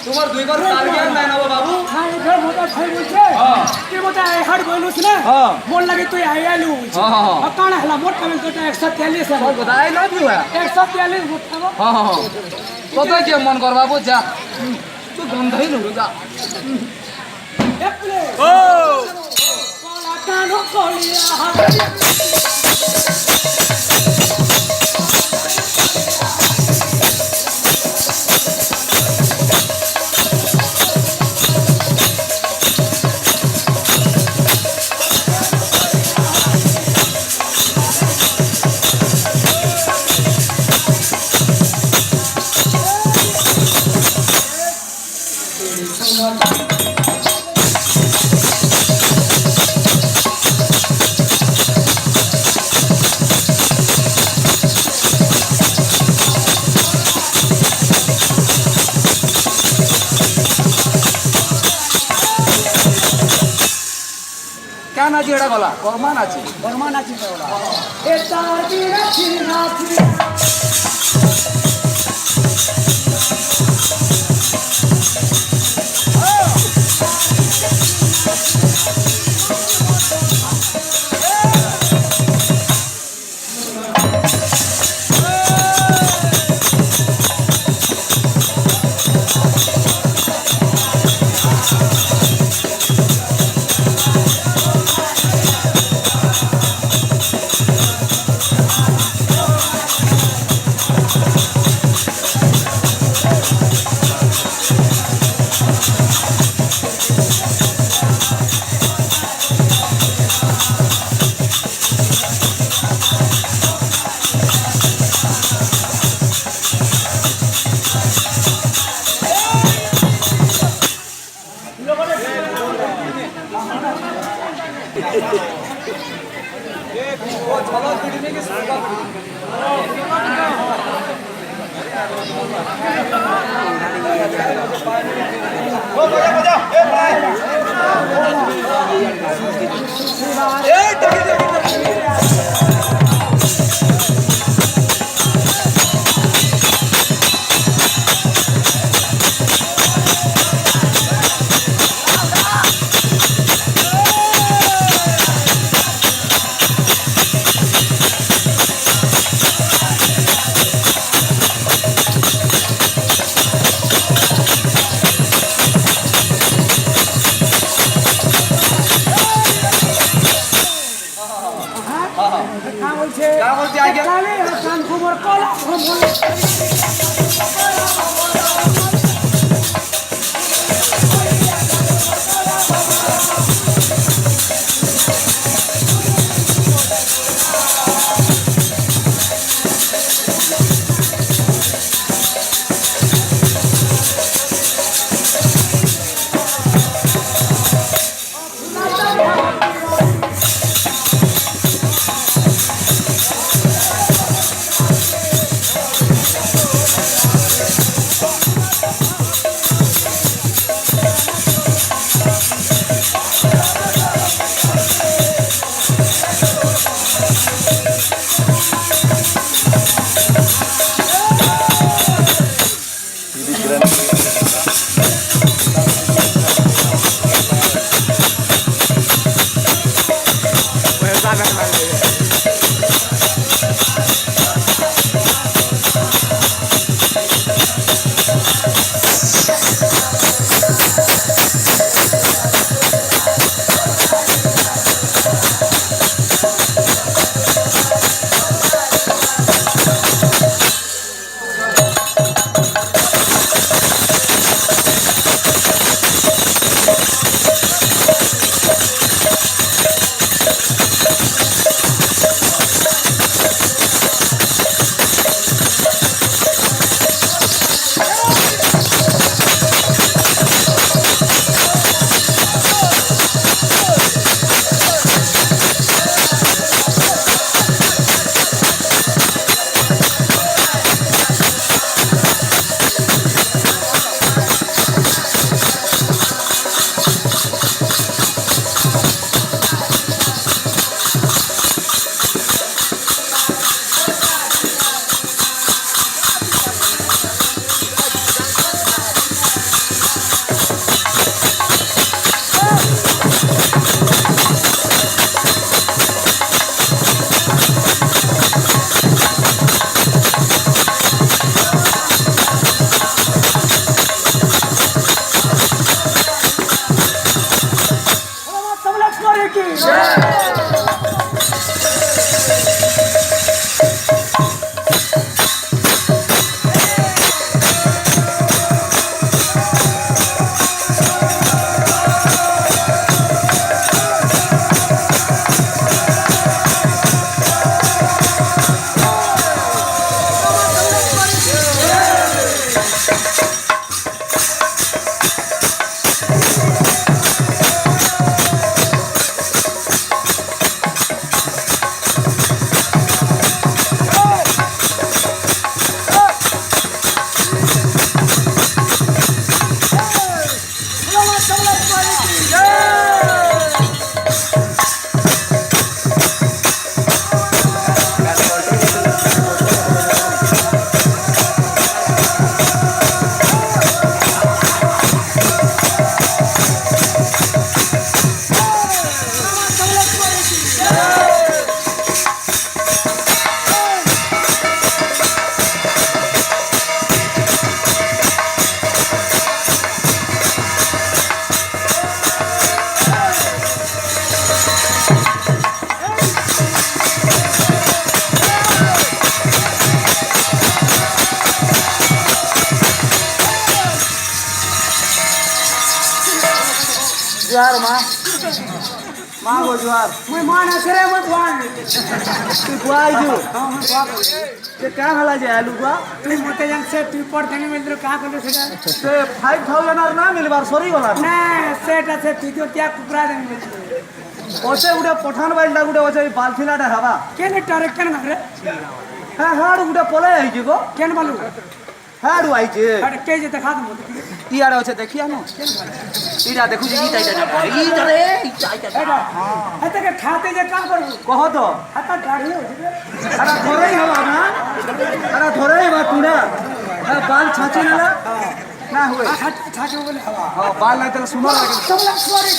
তোমার দুই বার তার জ্ঞান নাই না বাবু হ্যাঁ এটা মোটা খাই বলছে কে মোটা আই হাড় বলুস না মোর লাগি তুই আই আলু কানা হলা মোট কামে তো 143 है কথা আই লাভ ইউ 143 মোট খাবো কত কি মন কর বাবু যা তুই গন্ধাই নড়ু যা একলে ও কলা কানো কলিয়া কেন আছে এটা গলা করমান আছে ওরা এটা দিরা চিরা जुआर माँ माँ को जुआर मैं मान असरे मैं बुआन तू बुआई जो हां मैं बुआ ते क्या हला जे आलू का तू मते जन से तू पर देंगे मिल का कर सेटा ते 5000 आर ना मिलबार सरी गला ना सेटा से तू क्या कुकरा देंगे ओसे गुटे पठान बाइलटा गुटे ओसे बालथिलाटा हवा केने टारे केन रे हां हाड़ गुटे पले आई जीगो केन बालू हाड़ आई जे अरे के जे देखा दम ई आड़े ओसे देखिया न इडा देखु जी ई टाइटा रे हां हते के खाते जे का करू कह तो हता दाढ़ी हो जे अरे थोड़े ही हवा ना अरे थोड़े ही बात तूने बाल छाची ना हुए छाछो बोले हवा हां बाल नहीं तो सुनो लगे सब लग सॉरी